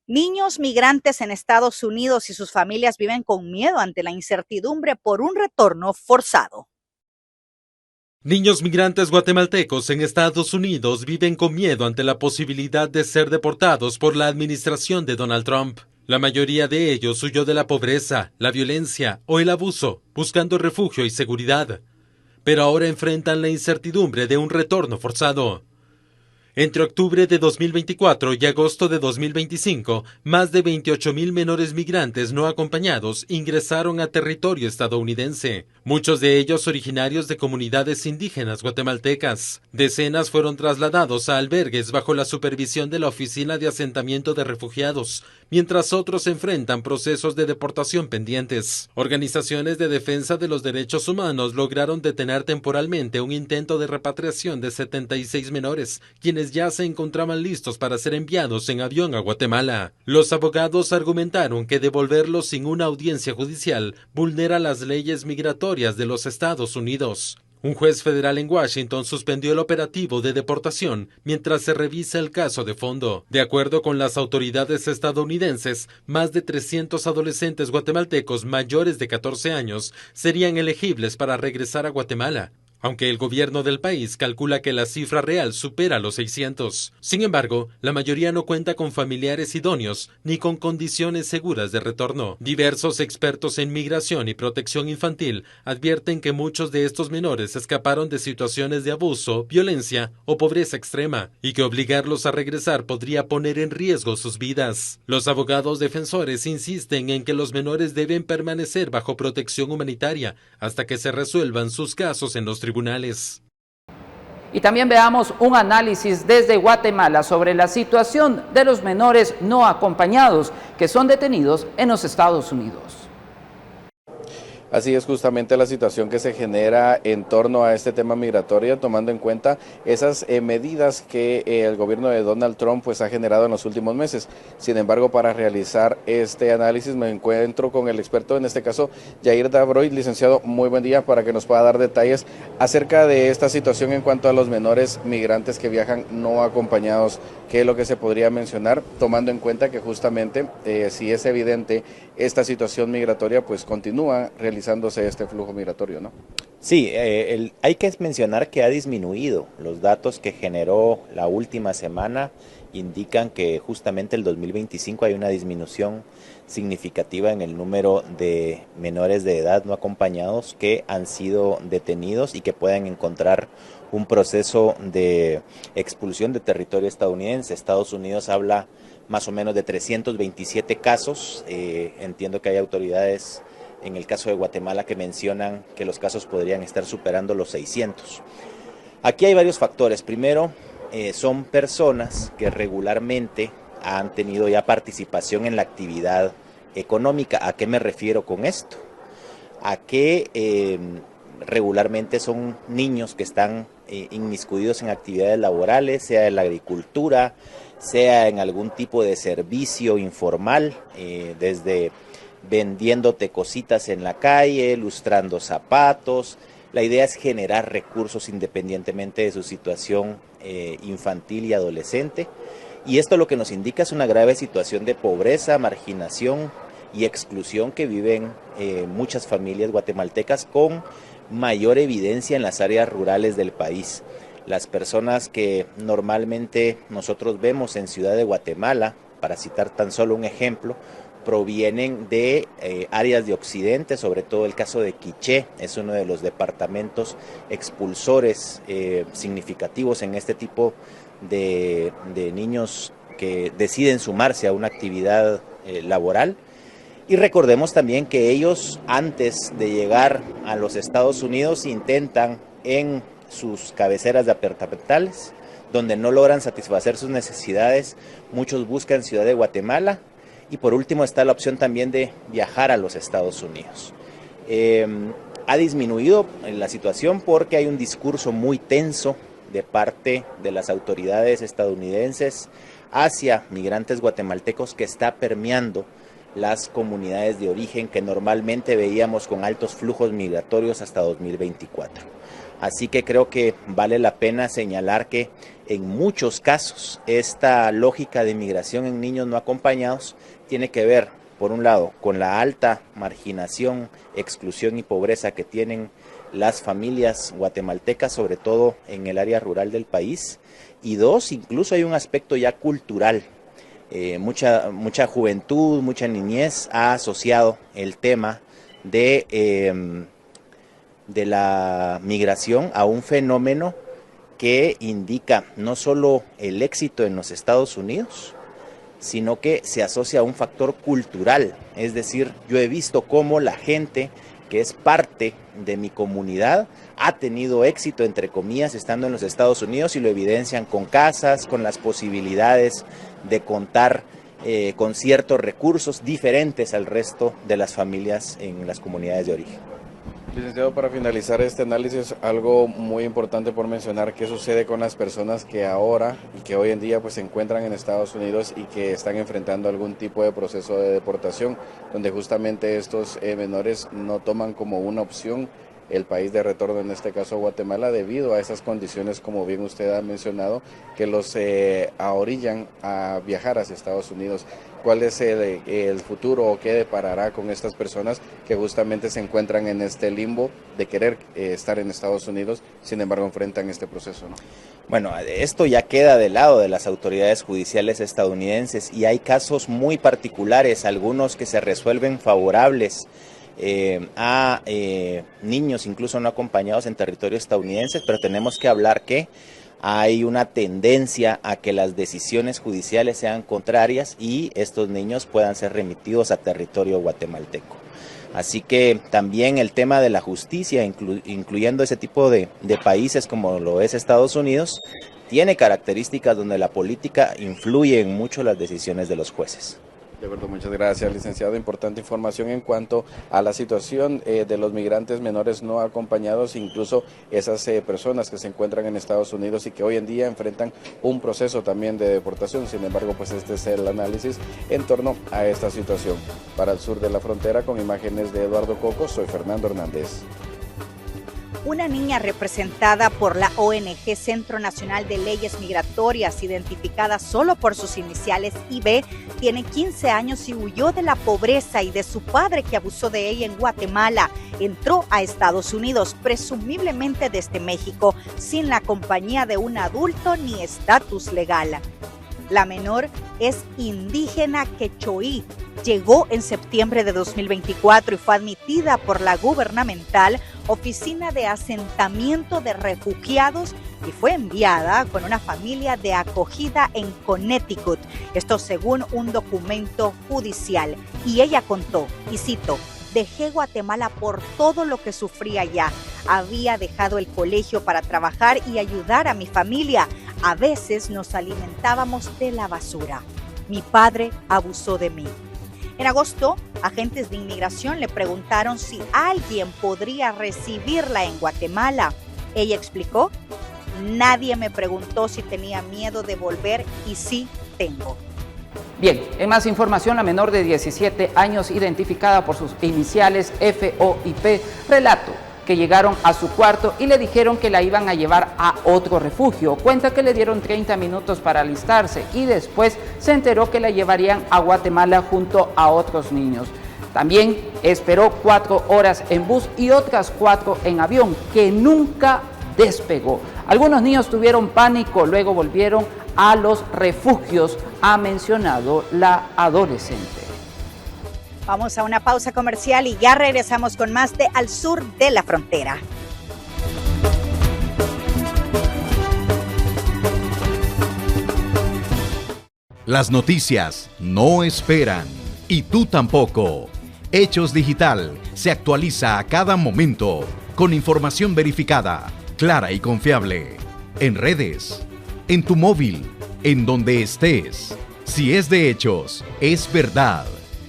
Niños migrantes en Estados Unidos y sus familias viven con miedo ante la incertidumbre por un retorno forzado. Niños migrantes guatemaltecos en Estados Unidos viven con miedo ante la posibilidad de ser deportados por la administración de Donald Trump. La mayoría de ellos huyó de la pobreza, la violencia o el abuso, buscando refugio y seguridad. Pero ahora enfrentan la incertidumbre de un retorno forzado. Entre octubre de 2024 y agosto de 2025, más de 28,000 menores migrantes no acompañados ingresaron a territorio estadounidense, muchos de ellos originarios de comunidades indígenas guatemaltecas. Decenas fueron trasladados a albergues bajo la supervisión de la Oficina de Asentamiento de Refugiados, mientras otros enfrentan procesos de deportación pendientes. Organizaciones de defensa de los derechos humanos lograron detener temporalmente un intento de repatriación de 76 menores, quienes ya se encontraban listos para ser enviados en avión a Guatemala. Los abogados argumentaron que devolverlos sin una audiencia judicial vulnera las leyes migratorias de los Estados Unidos. Un juez federal en Washington suspendió el operativo de deportación mientras se revisa el caso de fondo. De acuerdo con las autoridades estadounidenses, más de 300 adolescentes guatemaltecos mayores de 14 años serían elegibles para regresar a Guatemala, aunque el gobierno del país calcula que la cifra real supera los 600. Sin embargo, la mayoría no cuenta con familiares idóneos ni con condiciones seguras de retorno. Diversos expertos en migración y protección infantil advierten que muchos de estos menores escaparon de situaciones de abuso, violencia o pobreza extrema, y que obligarlos a regresar podría poner en riesgo sus vidas. Los abogados defensores insisten en que los menores deben permanecer bajo protección humanitaria hasta que se resuelvan sus casos en los tribunales. Y también veamos un análisis desde Guatemala sobre la situación de los menores no acompañados que son detenidos en los Estados Unidos. Así es justamente la situación que se genera en torno a este tema migratorio, tomando en cuenta esas medidas que el gobierno de Donald Trump pues ha generado en los últimos meses. Sin embargo, para realizar este análisis me encuentro con el experto, en este caso Jair Dabroy. Licenciado, muy buen día, para que nos pueda dar detalles acerca de esta situación en cuanto a los menores migrantes que viajan no acompañados. ¿Qué es lo que se podría mencionar, tomando en cuenta que justamente si es evidente esta situación migratoria, pues continúa realizándose este flujo migratorio, ¿no? Sí, hay que mencionar que ha disminuido. Los datos que generó la última semana indican que justamente el 2025 hay una disminución significativa en el número de menores de edad no acompañados que han sido detenidos y que pueden encontrar un proceso de expulsión de territorio estadounidense. Estados Unidos habla más o menos de 327 casos. Entiendo que hay autoridades en el caso de Guatemala que mencionan que los casos podrían estar superando los 600. Aquí hay varios factores. Primero, son personas que regularmente han tenido ya participación en la actividad económica. ¿A qué me refiero con esto? A que regularmente son niños que están inmiscuidos en actividades laborales, sea en la agricultura, sea en algún tipo de servicio informal, desde vendiéndote cositas en la calle, lustrando zapatos. La idea es generar recursos independientemente de su situación infantil y adolescente. Y esto lo que nos indica es una grave situación de pobreza, marginación y exclusión que viven muchas familias guatemaltecas, con mayor evidencia en las áreas rurales del país. Las personas que normalmente nosotros vemos en Ciudad de Guatemala, para citar tan solo un ejemplo, provienen de áreas de occidente, sobre todo el caso de Quiché, es uno de los departamentos expulsores significativos en este tipo de niños que deciden sumarse a una actividad laboral. Y recordemos también que ellos, antes de llegar a los Estados Unidos, intentan en sus cabeceras departamentales, donde no logran satisfacer sus necesidades, muchos buscan Ciudad de Guatemala. Y por último está la opción también de viajar a los Estados Unidos. Ha disminuido la situación porque hay un discurso muy tenso de parte de las autoridades estadounidenses hacia migrantes guatemaltecos que está permeando las comunidades de origen que normalmente veíamos con altos flujos migratorios hasta 2024. Así que creo que vale la pena señalar que en muchos casos esta lógica de migración en niños no acompañados tiene que ver, por un lado, con la alta marginación, exclusión y pobreza que tienen las familias guatemaltecas, sobre todo en el área rural del país, y dos, incluso hay un aspecto ya cultural. Mucha juventud, mucha niñez ha asociado el tema de la migración a un fenómeno que indica no solo el éxito en los Estados Unidos, sino que se asocia a un factor cultural. Es decir, yo he visto cómo la gente que es parte de mi comunidad ha tenido éxito, entre comillas, estando en los Estados Unidos, y lo evidencian con casas, con las posibilidades de contar con ciertos recursos diferentes al resto de las familias en las comunidades de origen. Licenciado, para finalizar este análisis, algo muy importante por mencionar: qué sucede con las personas que ahora y que hoy en día pues se encuentran en Estados Unidos y que están enfrentando algún tipo de proceso de deportación, donde justamente estos menores no toman como una opción el país de retorno, en este caso Guatemala, debido a esas condiciones, como bien usted ha mencionado, que los ahorillan a viajar hacia Estados Unidos. ¿Cuál es el futuro o qué deparará con estas personas que justamente se encuentran en este limbo de querer estar en Estados Unidos, sin embargo enfrentan este proceso, ¿no? Bueno, esto ya queda del lado de las autoridades judiciales estadounidenses, y hay casos muy particulares, algunos que se resuelven favorables a niños incluso no acompañados en territorio estadounidense, pero tenemos que hablar que hay una tendencia a que las decisiones judiciales sean contrarias y estos niños puedan ser remitidos a territorio guatemalteco. Así que también el tema de la justicia, incluyendo ese tipo de países como lo es Estados Unidos, tiene características donde la política influye en mucho las decisiones de los jueces. De acuerdo, muchas gracias, licenciado. Importante información en cuanto a la situación de los migrantes menores no acompañados, incluso esas personas que se encuentran en Estados Unidos y que hoy en día enfrentan un proceso también de deportación. Sin embargo, pues este es el análisis en torno a esta situación. Para el sur de la frontera, con imágenes de Eduardo Coco, soy Fernando Hernández. Una niña representada por la ONG Centro Nacional de Leyes Migratorias, identificada solo por sus iniciales IB, tiene 15 años y huyó de la pobreza y de su padre que abusó de ella en Guatemala. Entró a Estados Unidos, presumiblemente desde México, sin la compañía de un adulto ni estatus legal. La menor es indígena quechoí. Llegó en septiembre de 2024 y fue admitida por la gubernamental Oficina de Asentamiento de Refugiados y fue enviada con una familia de acogida en Connecticut. Esto según un documento judicial. Y ella contó, y cito, dejé Guatemala por todo lo que sufría allá. Había dejado el colegio para trabajar y ayudar a mi familia. A veces nos alimentábamos de la basura. Mi padre abusó de mí. En agosto, agentes de inmigración le preguntaron si alguien podría recibirla en Guatemala. Ella explicó, nadie me preguntó si tenía miedo de volver y sí tengo. Bien, en más información, la menor de 17 años, identificada por sus iniciales FOIP, relató que llegaron a su cuarto y le dijeron que la iban a llevar a otro refugio. Cuenta que le dieron 30 minutos para alistarse y después se enteró que la llevarían a Guatemala junto a otros niños. También esperó 4 horas en bus y otras 4 en avión, que nunca despegó. Algunos niños tuvieron pánico, luego volvieron a los refugios, ha mencionado la adolescente. Vamos a una pausa comercial y ya regresamos con más de Al Sur de la Frontera. Las noticias no esperan y tú tampoco. Hechos Digital se actualiza a cada momento con información verificada, clara y confiable. En redes, en tu móvil, en donde estés. Si es de Hechos, es verdad.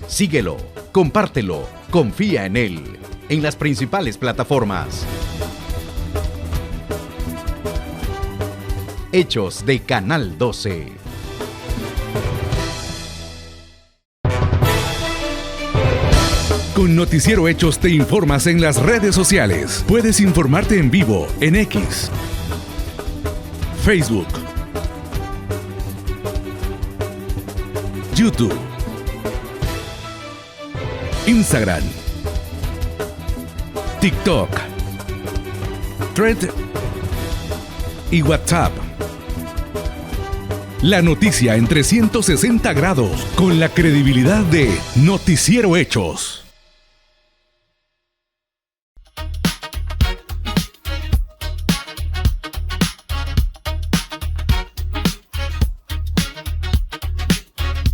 Síguelo, compártelo, confía en él, en las principales plataformas. Hechos de Canal 12. Con Noticiero Hechos te informas en las redes sociales. Puedes informarte en vivo en X, Facebook, YouTube, Instagram, TikTok, Thread y WhatsApp. La noticia en 360 grados con la credibilidad de Noticiero Hechos.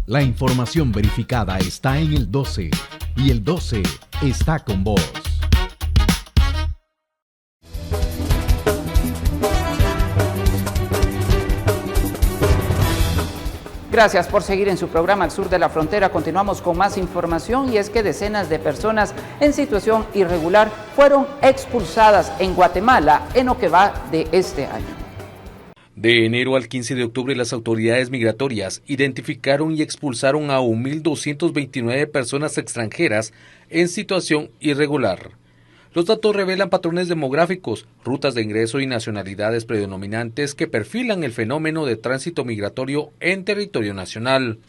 La información verificada está en el 12 y el 12 está con vos. Gracias por seguir en su programa Al Sur de la Frontera. Continuamos con más información y es que decenas de personas en situación irregular fueron expulsadas en Guatemala en lo que va de este año. De enero al 15 de octubre, las autoridades migratorias identificaron y expulsaron a 1.229 personas extranjeras en situación irregular. Los datos revelan patrones demográficos, rutas de ingreso y nacionalidades predominantes que perfilan el fenómeno de tránsito migratorio en territorio nacional.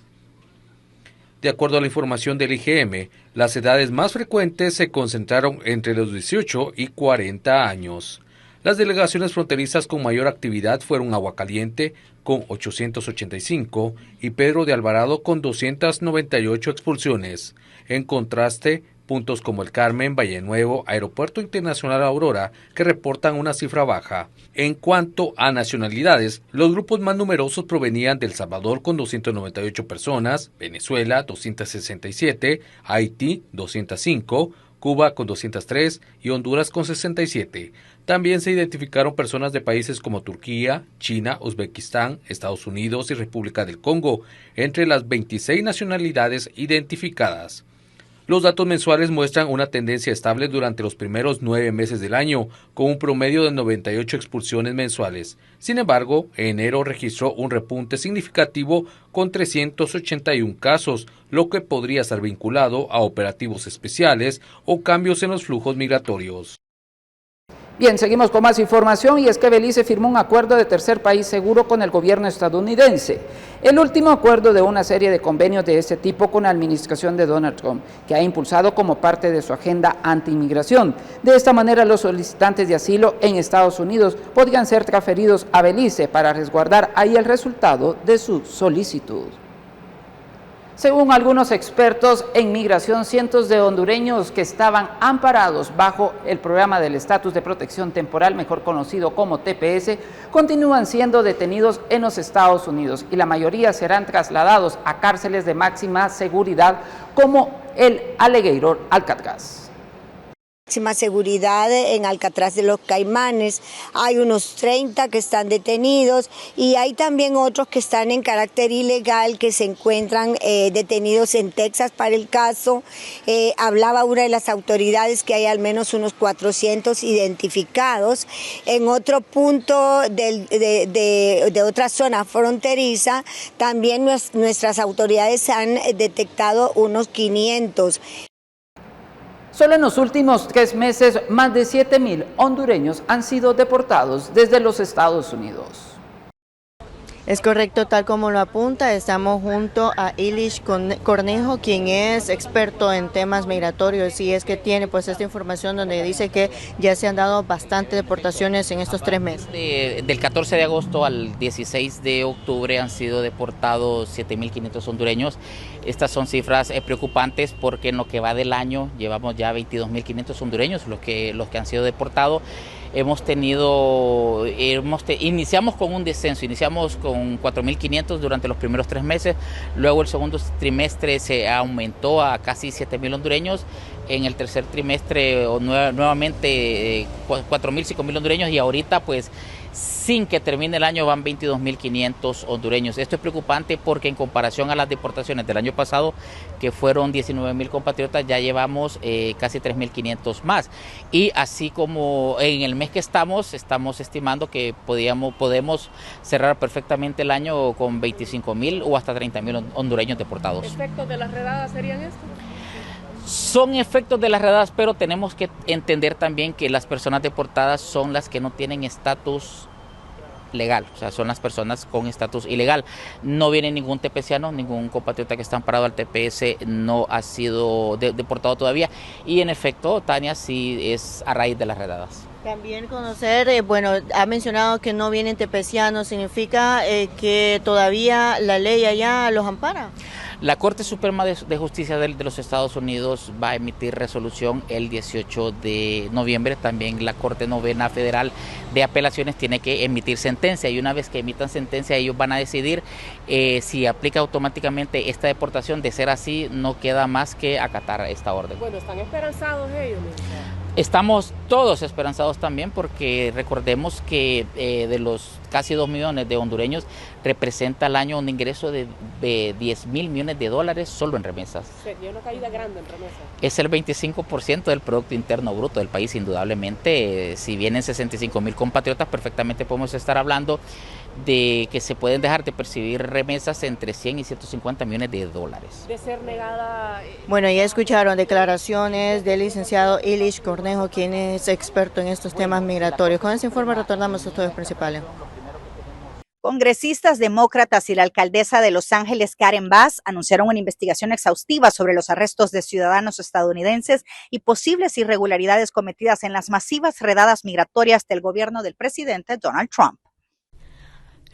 De acuerdo a la información del IGM, las edades más frecuentes se concentraron entre los 18 y 40 años. Las delegaciones fronterizas con mayor actividad fueron Aguacaliente, con 885, y Pedro de Alvarado, con 298 expulsiones. En contraste, puntos como El Carmen, Valle Nuevo, Aeropuerto Internacional Aurora, que reportan una cifra baja. En cuanto a nacionalidades, los grupos más numerosos provenían de El Salvador con 298 personas, Venezuela 267, Haití 205, Cuba con 203 y Honduras con 67. También se identificaron personas de países como Turquía, China, Uzbekistán, Estados Unidos y República del Congo, entre las 26 nacionalidades identificadas. Los datos mensuales muestran una tendencia estable durante los primeros 9 meses del año, con un promedio de 98 expulsiones mensuales. Sin embargo, enero registró un repunte significativo con 381 casos, lo que podría estar vinculado a operativos especiales o cambios en los flujos migratorios. Bien, seguimos con más información y es que Belice firmó un acuerdo de tercer país seguro con el gobierno estadounidense. El último acuerdo de una serie de convenios de este tipo con la administración de Donald Trump, que ha impulsado como parte de su agenda anti-inmigración. De esta manera, los solicitantes de asilo en Estados Unidos podrían ser transferidos a Belice para resguardar ahí el resultado de su solicitud. Según algunos expertos en migración, cientos de hondureños que estaban amparados bajo el programa del estatus de protección temporal, mejor conocido como TPS, continúan siendo detenidos en los Estados Unidos y la mayoría serán trasladados a cárceles de máxima seguridad como el Alligator Alcatraz. Máxima seguridad en Alcatraz de los Caimanes, hay unos 30 que están detenidos y hay también otros que están en carácter ilegal que se encuentran detenidos en Texas para el caso. Hablaba una de las autoridades que hay al menos unos 400 identificados. En otro punto de otra zona fronteriza, también nuestras autoridades han detectado unos 500. Solo en los últimos 3 meses, más de 7,000 hondureños han sido deportados desde los Estados Unidos. Es correcto, tal como lo apunta, estamos junto a Ilish Cornejo, quien es experto en temas migratorios y es que tiene pues esta información donde dice que ya se han dado bastantes deportaciones en estos 3 meses. Del 14 de agosto al 16 de octubre han sido deportados 7.500 hondureños. Estas son cifras preocupantes porque en lo que va del año llevamos ya 22.500 hondureños los que han sido deportados. Iniciamos con un descenso, iniciamos con 4.500 durante los primeros 3 meses, luego el segundo trimestre se aumentó a casi 7.000 hondureños, en el tercer trimestre nuevamente 4.000, 5.000 hondureños y ahorita pues sin que termine el año van 22.500 hondureños. Esto es preocupante porque en comparación a las deportaciones del año pasado, que fueron 19.000 compatriotas, ya llevamos casi 3.500 más. Y así como en el mes que estamos estimando que podemos cerrar perfectamente el año con 25.000 o hasta 30.000 hondureños deportados. ¿Efectos de las redadas serían estos? Son efectos de las redadas, pero tenemos que entender también que las personas deportadas son las que no tienen estatus legal, o sea, son las personas con estatus ilegal. No viene ningún tepeciano, ningún compatriota que está amparado al TPS no ha sido deportado todavía y en efecto, Tania, sí es a raíz de las redadas. También conocer, ha mencionado que no vienen tepecianos, ¿significa que todavía la ley allá los ampara? La Corte Suprema de Justicia de los Estados Unidos va a emitir resolución el 18 de noviembre. También la Corte Novena Federal de Apelaciones tiene que emitir sentencia y una vez que emitan sentencia ellos van a decidir si aplica automáticamente esta deportación. De ser así, no queda más que acatar esta orden. Bueno, ¿están esperanzados ellos? Estamos todos esperanzados también porque recordemos que de los casi 2 millones de hondureños representa al año un ingreso de 10.000 millones de dólares solo en remesas. Sería una caída grande en remesas. Es el 25% del Producto Interno Bruto del país, indudablemente. Si vienen 65.000 compatriotas, perfectamente podemos estar hablando de que se pueden dejar de percibir remesas entre 100 y 150 millones de dólares. De ser negada... Bueno, ya escucharon declaraciones del licenciado Ilish Cornejo, quien es experto en estos temas migratorios. Con ese informe retornamos a los estudios principales. Congresistas demócratas y la alcaldesa de Los Ángeles, Karen Bass, anunciaron una investigación exhaustiva sobre los arrestos de ciudadanos estadounidenses y posibles irregularidades cometidas en las masivas redadas migratorias del gobierno del presidente Donald Trump.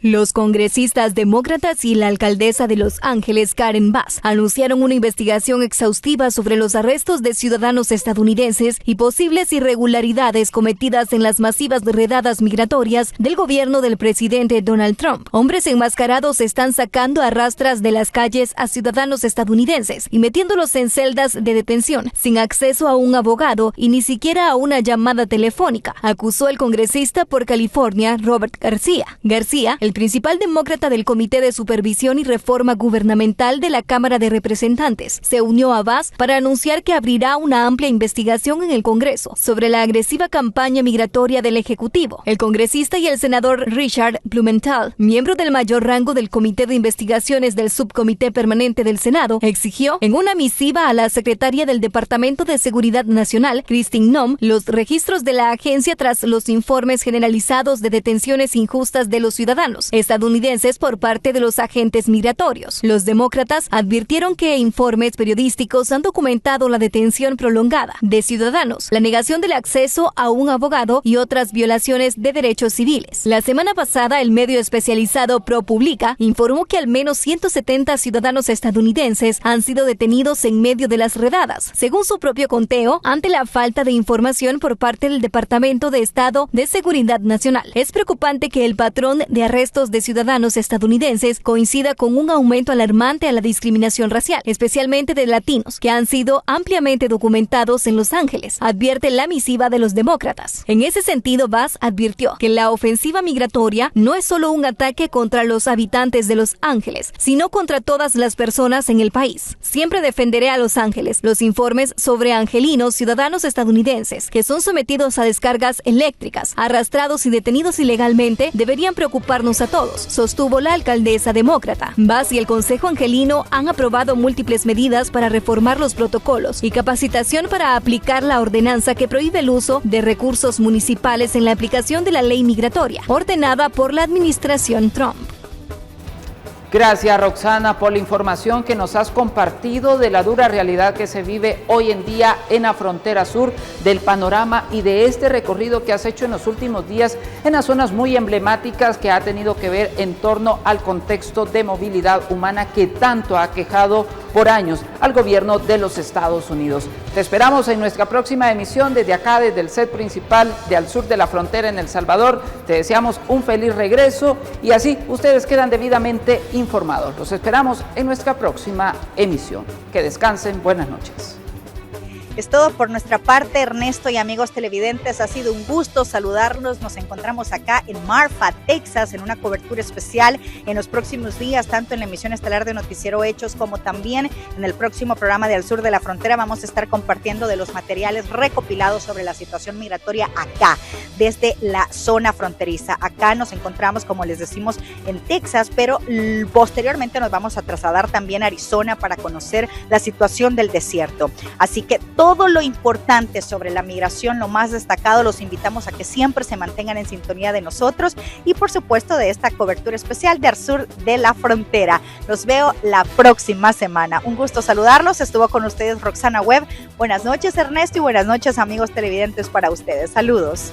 Los congresistas demócratas y la alcaldesa de Los Ángeles, Karen Bass, anunciaron una investigación exhaustiva sobre los arrestos de ciudadanos estadounidenses y posibles irregularidades cometidas en las masivas redadas migratorias del gobierno del presidente Donald Trump. Hombres enmascarados están sacando a rastras de las calles a ciudadanos estadounidenses y metiéndolos en celdas de detención, sin acceso a un abogado y ni siquiera a una llamada telefónica, acusó el congresista por California, Robert García. García, el principal demócrata del Comité de Supervisión y Reforma Gubernamental de la Cámara de Representantes, se unió a Bass para anunciar que abrirá una amplia investigación en el Congreso sobre la agresiva campaña migratoria del Ejecutivo. El congresista y el senador Richard Blumenthal, miembro del mayor rango del Comité de Investigaciones del Subcomité Permanente del Senado, exigió en una misiva a la secretaria del Departamento de Seguridad Nacional, Kristi Noem, los registros de la agencia tras los informes generalizados de detenciones injustas de los ciudadanos estadounidenses por parte de los agentes migratorios. Los demócratas advirtieron que informes periodísticos han documentado la detención prolongada de ciudadanos, la negación del acceso a un abogado y otras violaciones de derechos civiles. La semana pasada, el medio especializado ProPublica informó que al menos 170 ciudadanos estadounidenses han sido detenidos en medio de las redadas, según su propio conteo, ante la falta de información por parte del Departamento de Estado de Seguridad Nacional. Es preocupante que el patrón de arrestos de ciudadanos estadounidenses coincida con un aumento alarmante a la discriminación racial, especialmente de latinos, que han sido ampliamente documentados en Los Ángeles, advierte la misiva de los demócratas. En ese sentido, Bass advirtió que la ofensiva migratoria no es solo un ataque contra los habitantes de Los Ángeles, sino contra todas las personas en el país. Siempre defenderé a Los Ángeles. Los informes sobre angelinos, ciudadanos estadounidenses, que son sometidos a descargas eléctricas, arrastrados y detenidos ilegalmente, deberían preocuparnos a todos, sostuvo la alcaldesa demócrata. Bass y el Consejo Angelino han aprobado múltiples medidas para reformar los protocolos y capacitación para aplicar la ordenanza que prohíbe el uso de recursos municipales en la aplicación de la ley migratoria, ordenada por la administración Trump. Gracias, Roxana, por la información que nos has compartido de la dura realidad que se vive hoy en día en la frontera sur, del panorama y de este recorrido que has hecho en los últimos días en las zonas muy emblemáticas que ha tenido que ver en torno al contexto de movilidad humana que tanto ha quejado por años al gobierno de los Estados Unidos. Te esperamos en nuestra próxima emisión desde acá, desde el set principal de Al Sur de la Frontera en El Salvador. Te deseamos un feliz regreso y así ustedes quedan debidamente informados. Los esperamos en nuestra próxima emisión. Que descansen, buenas noches. Es todo por nuestra parte, Ernesto y amigos televidentes. Ha sido un gusto saludarlos. Nos encontramos acá en Marfa, Texas, en una cobertura especial en los próximos días, tanto en la emisión estelar de Noticiero Hechos como también en el próximo programa de Al Sur de la Frontera. Vamos a estar compartiendo de los materiales recopilados sobre la situación migratoria acá, desde la zona fronteriza. Acá nos encontramos, como les decimos, en Texas, pero posteriormente nos vamos a trasladar también a Arizona para conocer la situación del desierto. Así que todo lo importante sobre la migración, lo más destacado, los invitamos a que siempre se mantengan en sintonía de nosotros y por supuesto de esta cobertura especial de Al Sur de la Frontera. Los veo la próxima semana. Un gusto saludarlos. Estuvo con ustedes Roxana Webb. Buenas noches, Ernesto, y buenas noches, amigos televidentes, para ustedes. Saludos.